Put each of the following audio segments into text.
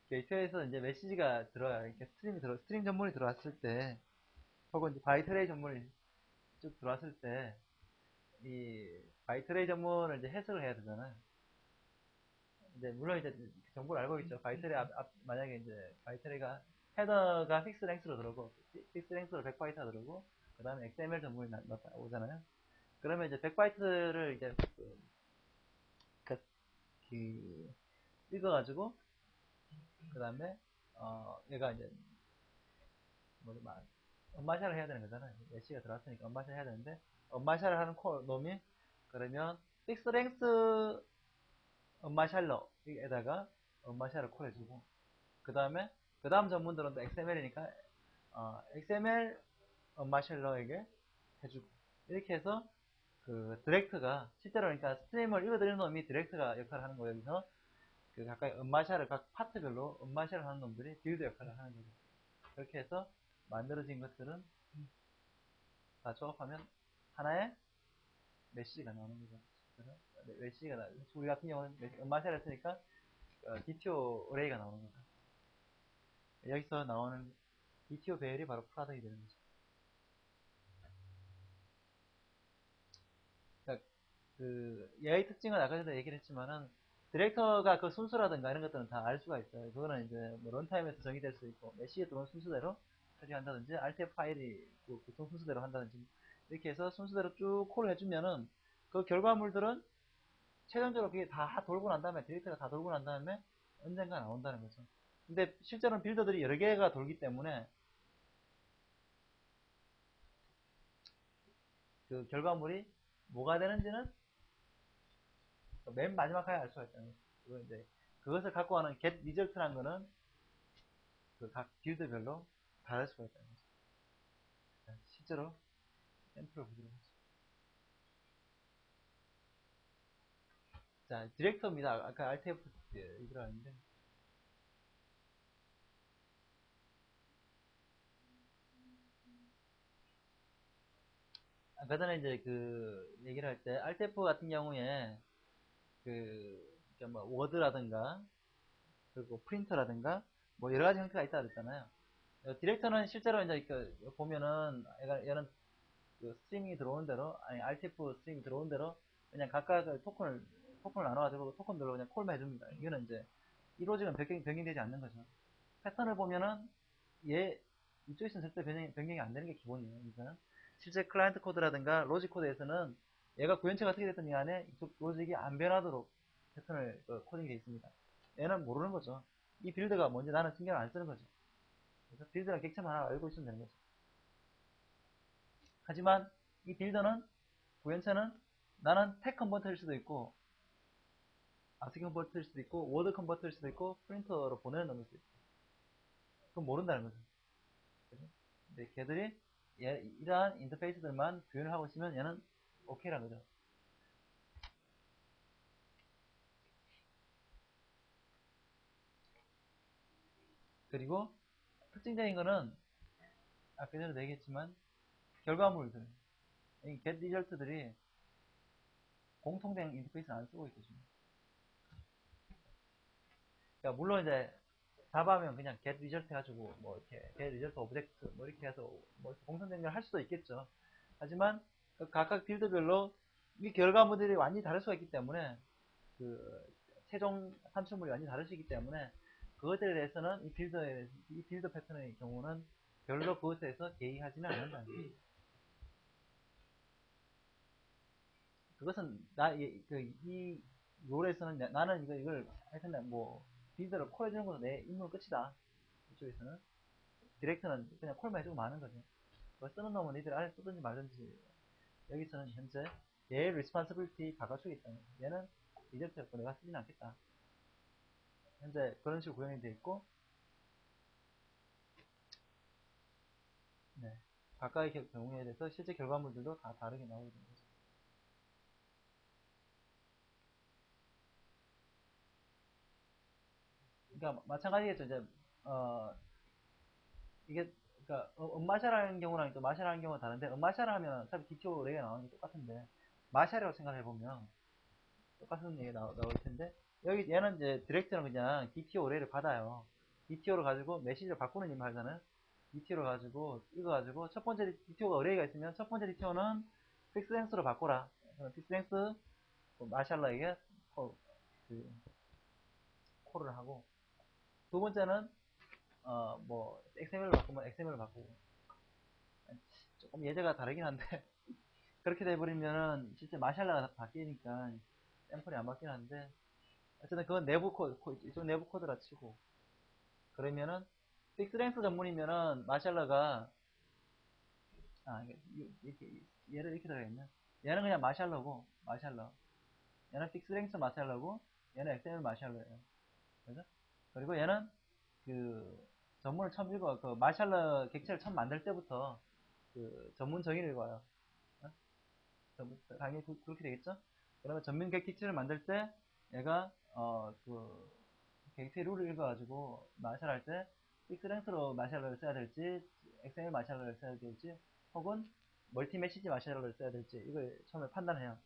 게이트웨이에서 이제 메시지가 들어와요. 이렇게 스트림 전문이 들어왔을 때, 혹은 이제 바이트레이 전문이 쭉 들어왔을 때, 이 바이트레이 전문을 이제 해석을 해야 되잖아요. 이제 물론 이제 정보를 알고 있죠. 바이트레이 만약에 이제 바이트레이가 헤더가 픽스 랭스로 들어오고, 픽스 랭스로 100바이트가 들어오고, 그 다음에 XML 전문이 오잖아요. 그러면 이제 100바이트를 이제 그, 그 읽어가지고, 그 다음에 얘가 이제 뭐지 막 엄마샤를 해야 되는 거잖아요. 메시가 들어왔으니까 엄마샤를 해야 되는데, 엄마샤를 하는 놈이 그러면 픽스 랭스 엄마샬러에다가 엄마샤를 콜해주고, 그 다음에 그 다음 전문들은 또 XML이니까 XML 엄마샬러에게 해주고, 이렇게 해서 그 디렉트가 실제로 그러니까 스트림을 읽어드리는 놈이 디렉트가 역할을 하는 거예요. 여기서 그 각각 엄마샤를 각 파트별로 엄마샤를 하는 놈들이 빌드 역할을 하는 거죠. 그렇게 해서 만들어진 것들은 다 조합하면 하나의 메시지가 나오는 거죠. 그래서 메시지가 우리 같은 경우는 엄마샤를 했으니까 DTO 어레이가 나오는 거죠. 여기서 나오는 DTO 배열이 바로 프라덕이 되는 거죠. 그러니까 그 AI 특징은 아까 전에 얘기를 했지만은 디렉터가 그 순서라든가 이런 것들은 다 알 수가 있어요. 그거는 이제 뭐 런타임에서 정의될 수 있고 메시에 들어온 순서대로 처리한다든지 RTF 파일이 그 보통 순서대로 한다든지 이렇게 해서 순서대로 쭉 콜을 해주면은 그 결과물들은 최종적으로 그게 다 돌고 난 다음에 디렉터가 다 돌고 난 다음에 언젠가 나온다는 거죠. 근데 실제로는 빌더들이 여러 개가 돌기 때문에 그 결과물이 뭐가 되는지는 맨 마지막에 알 수가 있다는 거죠. 그거 이제 그것을 갖고 가는 get result라는 거는 그 각 빌드별로 다를 수가 있다는 거죠. 실제로 샘플을 보도록 하죠. 자, 디렉터입니다. 아까 RTF 얘기를 하는데 아까 전에 이제 그 얘기를 할 때 RTF 같은 경우에 뭐 워드라든가 그리고 프린터라든가 뭐 여러 가지 형태가 있다 그랬잖아요. 디렉터는 실제로 이제 그 보면은 얘는 그 스트리밍이 들어오는 대로 아니 RTF 스트리밍이 들어오는 대로 그냥 각각 토큰을 나눠가지고 토큰별로 그냥 콜만 해줍니다. 이거는 이제 이 로직은 변경되지 않는 거죠. 패턴을 보면은 얘 이쪽에서는 절대 변경이 안 되는 게 기본이에요. 이거는 실제 클라이언트 코드라든가 로직 코드에서는 얘가 구현체가 어떻게 됐든 간에 이쪽 로직이 안 변하도록 패턴을 코딩이 되어 있습니다. 얘는 모르는 거죠. 이 빌드가 뭔지 나는 신경을 안 쓰는 거죠. 그래서 빌드랑 객체만 하나 알고 있으면 되는 거죠. 하지만 이 빌더는 구현체는 나는 텍 컨버터일 수도 있고 아스키 컨버터일 수도 있고 워드 컨버터일 수도 있고 프린터로 보내는 놈일 수도 있고 그건 모른다는 거죠. 근데 걔들이 이러한 인터페이스들만 구현을 하고 있으면 얘는 오케이라는 거죠. 그리고 특징적인 거는 아까 전에도 얘기했지만 결과물들 이 get result들이 공통된 인터페이스를 안 쓰고 있거든요. 그러니까 물론 이제 자바하면 그냥 get result 해가지고 뭐 이렇게 get result object 뭐 이렇게 해서 뭐 공통된 걸 할 수도 있겠죠. 하지만 그 각각 빌드별로 이 결과물들이 완전히 다를 수가 있기 때문에 그 최종 산출물이 완전히 다를 수 있기 때문에 그것들에 대해서는 이 빌드 패턴의 경우는 별로 그것에 대해서 개의하지는 않는다는 거죠. 그것은 이 롤에서는 나는 이걸 하여튼 뭐 빌드를 콜해주는 것도 내 임무는 끝이다. 이쪽에서는 디렉터는 그냥 콜만 해주고 마는 거죠. 그걸 쓰는 놈은 니들 안에 쓰든지 말든지 여기서는 현재 얘의 리스폰시빌티 바꿔주고 있다는 거죠. 얘는 리젝트였고 내가 쓰진 않겠다. 현재 그런 식으로 구현이 되어 있고 네. 각각의 경우에 대해서 실제 결과물들도 다 다르게 나오게 되는 거죠. 그러니까 마찬가지겠죠. 이제 이게 그러니까 마샤라는 경우랑 또 마샤라는 경우가 다른데 마샤라 하면 어차피 DTO 렉이 나오는 게 똑같은데 마샤라고 생각해 보면 똑같은 얘기 나올 텐데 여기 얘는 이제 디렉트는 그냥 DTO 렉을 받아요. DTO로 가지고 메시지를 바꾸는 임무 하잖아요. DTO로 가지고 읽어가지고 첫 번째 DTO가 어레이가 있으면 첫 번째 DTO는 픽스 랭스로 바꿔라. 픽스 랭스 마샬러에게 그 콜을 하고, 두 번째는 뭐 XML로 바꾸면 XML로 바꾸고. 조금 예제가 다르긴 한데 그렇게 돼버리면은 실제 마샬라가 바뀌니까 샘플이 안 바뀌긴 한데, 어쨌든 그건 내부 이쪽 내부 코드라 치고, 그러면은 픽스랭스 전문이면은 마샬러가 이렇게 얘를 이렇게 들어가겠네. 얘는 그냥 마샬러고 마샬러, 얘는 픽스랭스 마샬러고 얘는 XML 마샬러예요. 그죠? 그리고 얘는 그 전문을 처음 읽어, 그 마샬러 객체를 처음 만들 때부터 그 전문 정의를 읽어요. 어? 당연히 그렇게 되겠죠? 그러면 전문 객체를 만들 때 얘가 그 객체 룰을 읽어가지고 마샬할 때 픽스랭스로 마샬러를 써야 될지 XML 마샬러를 써야 될지 혹은 멀티 메시지 마샬러를 써야 될지 이걸 처음에 판단해요.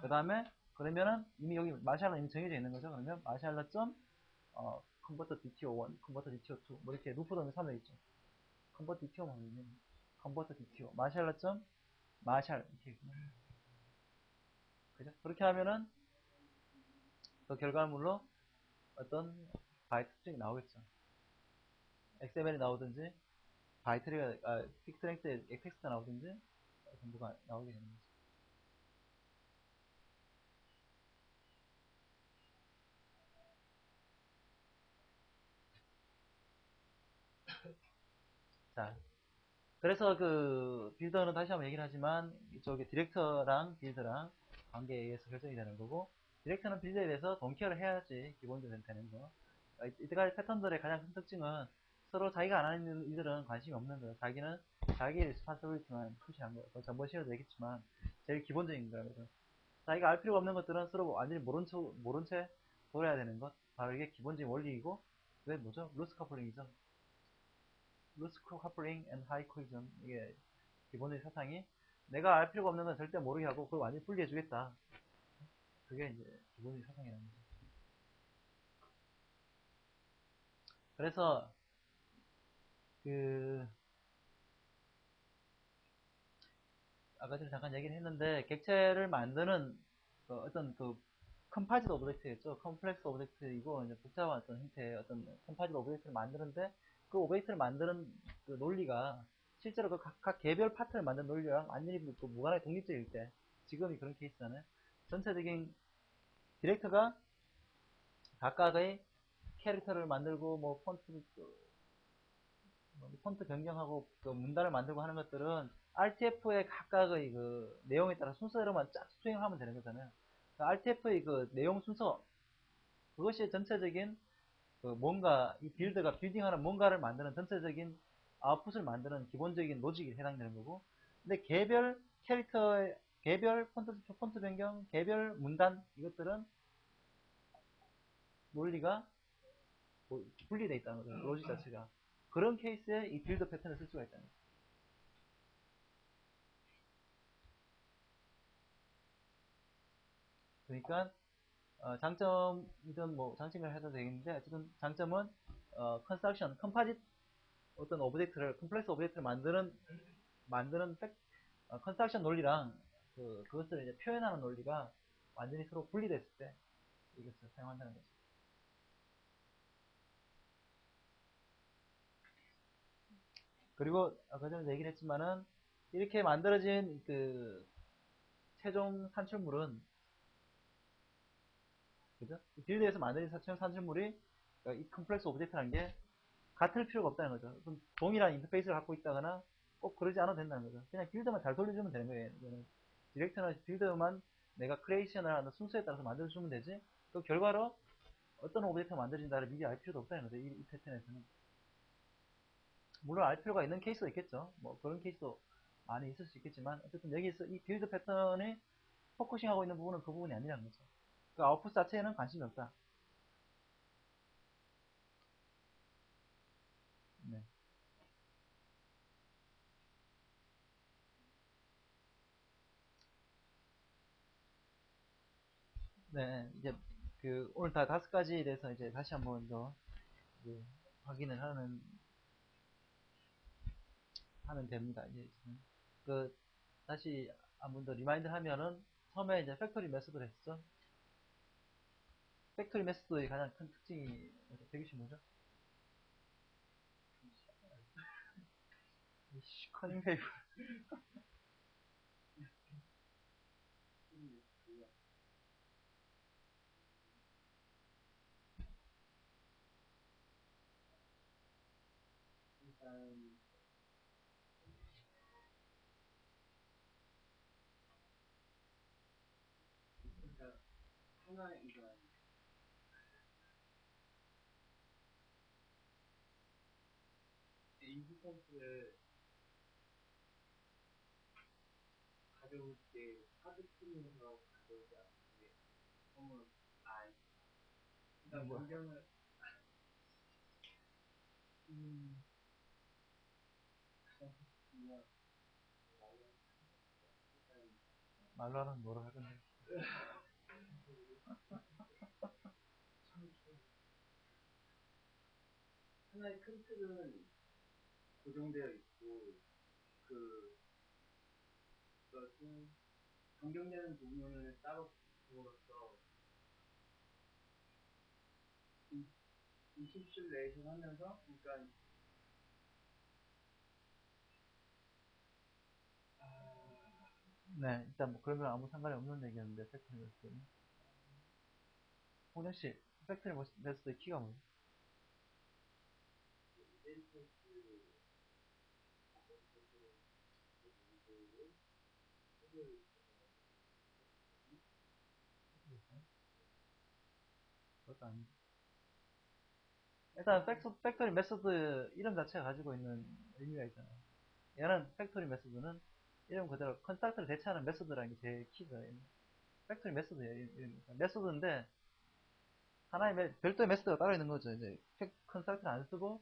그 다음에 그러면은 이미 여기 마샬러 이미 정해져 있는 거죠. 그러면 마샬러 점 컨버터 DTO1, 컨버터 DTO2 뭐 이렇게 루프 도면 3에 있죠. 컨버터 DTO만 하면 컨버터 DTO 마샬러 점 마샬 이렇게 있구나. 그죠? 그렇게 하면은 그 결과물로 어떤 바이트 수준이 나오겠죠. XML이 나오든지 바이트리가 픽스랭스의 텍스트가 나오든지 전부가 나오게 되는 거죠. 자, 그래서 그 빌더는 다시 한번 얘기를 하지만 이쪽에 디렉터랑 빌더랑 관계에 의해서 결정이 되는 거고, 디렉터는 빌더에 대해서 동키어를 해야지 기본적으로 되는 거. 이때까지 패턴들의 가장 큰 특징은 서로 자기가 안 하는 일들은 관심이 없는 거예요. 자기는 자기 리스폰서빌리티만 푸시한 거예요. 전번 시간에도 얘기했지만 제일 기본적인 거예요. 그래서 자기가 알 필요가 없는 것들은 서로 완전히 모른 채 돌아야 되는 것. 바로 이게 기본적인 원리이고, 그게 뭐죠? 루스 커플링이죠. 루스 커플링 앤 하이 코이전. 이게 기본적인 사상이, 내가 알 필요가 없는 건 절대 모르게 하고 그걸 완전히 분리해 주겠다. 그게 이제 기본적인 사상이라는 거죠. 그래서 그 아까 전에 잠깐 얘기를 했는데, 객체를 만드는 그 어떤 그 컴파짓 오브젝트였죠. 컴플렉스 오브젝트이고 이제 복잡한 어떤 형태의 어떤 컴파짓 오브젝트를 만드는데, 그 오브젝트를 만드는 그 논리가 실제로 그 각 개별 파트를 만드는 논리랑 완전히 그 무관하게 독립적일 때, 지금이 그런 케이스잖아요. 전체적인 디렉터가 각각의 캐릭터를 만들고 뭐 폰트 변경하고 그 문단을 만들고 하는 것들은 RTF의 각각의 그 내용에 따라 순서대로만 쫙 수행하면 되는 거잖아요. 그 RTF의 그 내용 순서, 그것이 전체적인 그 뭔가 이 빌드가 빌딩하는 뭔가를 만드는 전체적인 아웃풋을 만드는 기본적인 로직에 해당되는 거고, 근데 개별 캐릭터의 개별 폰트 변경, 개별 문단, 이것들은 논리가 뭐 분리되어 있다는 거죠. 로직 자체가. 그런 케이스에 이 빌드 패턴을 쓸 수가 있다는 거죠. 그러니까 장점이든 뭐 장점이라 해도 되겠는데, 어쨌든 장점은 컨스트럭션, 컴파짓 어떤 오브젝트를, 컴플렉스 오브젝트를 만드는 컨스트럭션 논리랑 그것을 이제 표현하는 논리가 완전히 서로 분리됐을 때 이것을 사용한다는 거죠. 그리고 아까 전에 얘기를 했지만은 이렇게 만들어진 그 최종 산출물은, 그죠? 빌드에서 만들어진 최종 산출물이 이 컴플렉스 오브젝트라는 게 같을 필요가 없다는 거죠. 동일한 인터페이스를 갖고 있다거나 꼭 그러지 않아도 된다는 거죠. 그냥 빌드만 잘 돌려주면 되는 거예요. 디렉터나 빌드만 내가 크리에이션을 하는 순서에 따라서 만들어주면 되지, 그 결과로 어떤 오브젝트가 만들어진다를 미리 알 필요도 없다는 거죠. 이 패턴에서는. 물론 알 필요가 있는 케이스도 있겠죠. 뭐 그런 케이스도 많이 있을 수 있겠지만, 어쨌든 여기서 이 빌드 패턴이 포커싱하고 있는 부분은 그 부분이 아니라는 거죠. 그 아웃풋 자체에는 관심이 없다. 네. 네, 이제 그 오늘 다 5가지에 대해서 이제 다시 한번 더 확인을 하면 됩니다. 이제 다시 한 번 더 리마인드 하면은 처음에 이제 팩토리 메소드를 했죠. 팩토리 메소드의 가장 큰 특징이 대규식 뭐죠? 커닝 페이퍼. 일단 그러니까 하나의 그러니까 인스턴스를 가져올 때 하드 팀에서 가져오지 않는데 너무 일단 뭐야? 변경을 음 그냥 말로 하면 뭐라 할 건데. 하나의 큰 틀은 고정되어 있고 그것은 변경되는 부분을 따로 두어서 인캡슐레이션 하면서 그러니까 네, 일단 뭐 그러면 아무 상관이 없는 얘기였는데, 팩토리 메소드는. 홍정씨, 팩토리 메소드의 키가 뭐죠? 그것도 아니고. 일단 팩토리 메소드 이름 자체가 가지고 있는 의미가 있잖아요. 얘는 팩토리 메소드는 이름 그대로 컨스트럭터를 대체하는 메소드라는 게 제일 키죠. 팩토리 메소드예요. 메소드인데 하나의 별도의 메소드가 따로 있는 거죠. 이제 컨스트럭터를 안 쓰고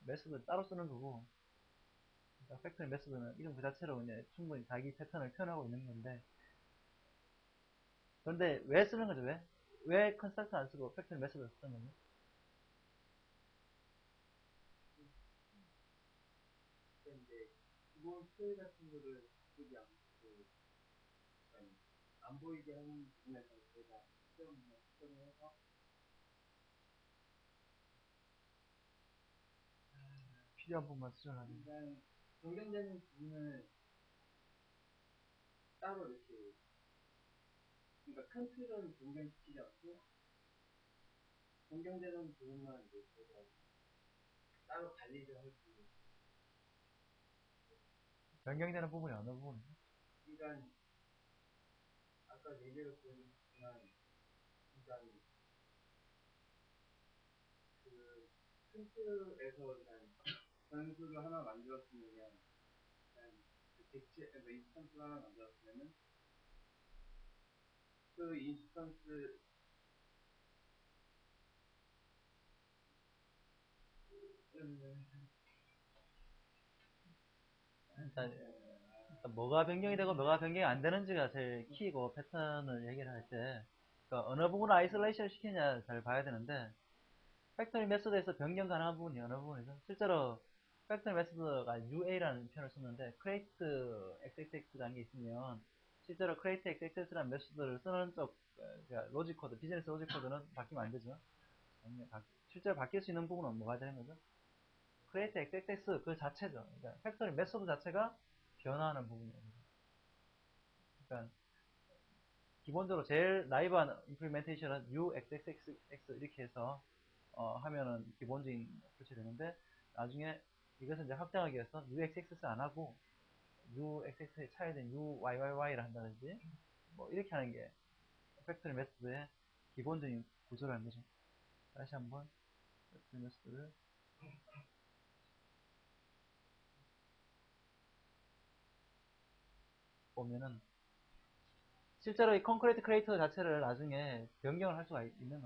메소드를 따로 쓰는 거고. 그러니까 팩토리 메소드는 이름 그 자체로 이제 충분히 자기 패턴을 표현하고 있는 건데. 그런데 왜 쓰는 거죠? 왜 컨스트럭터 안 쓰고 팩토리 메소드를 쓰는 거죠? 이제 기본 스토리 같은 거를 바꾸지 않고 안 보이게 하는 부분에서 저희가 수정을 해서 필요한 부분만 수정하는. 일단 변경되는 부분을 따로 이렇게 그러니까 큰 틀은 변경시키지 않고 변경되는 부분만 이제 저희가 따로 관리를 할 부분. 변경되는 부분이 어느 부분이죠? 그러니까 아까 예제로 보여줬지만 일단 큰 틀에서 일단 변수를 하나 만들었으면 일단 그 객체 인스턴스를 하나 만들었으면은 그 인스턴스 일단 뭐가 변경이 되고 뭐가 변경이 안 되는지가 제일 키고 패턴을 얘기를 할 때, 그러니까 어느 부분을 아이솔레이션 시키냐 잘 봐야 되는데, 팩토리 메소드에서 변경 가능한 부분이 어느 부분이죠? 실제로 팩토리 메소드가 UA라는 표현을 썼는데, create xxx라는 게 있으면 실제로 create xxx라는 메소드를 쓰는 쪽 그러니까 로직 코드, 비즈니스 로직 코드는 바뀌면 안 되죠. 실제로 바뀔 수 있는 부분은 뭐가 되는 거죠? create xxx 그 자체죠. 그러니까 팩토리 메소드 자체가 변화하는 부분이에요. 그러니까 기본적으로 제일 나이브한 임플리멘테이션은 uxxx 이렇게 해서 하면은 기본적인 표시 되는데, 나중에 이것을 이제 확장하기 위해서 uxx 안 하고 uxx에 차이된 uyy를 한다든지 뭐 이렇게 하는 게 팩토리 메소드의 기본적인 구조라는 거죠. 다시 한번 팩토리 메소드를 보면은 실제로 이 콘크리트 크리에이터 자체를 나중에 변경을 할 수가 있는 거예요.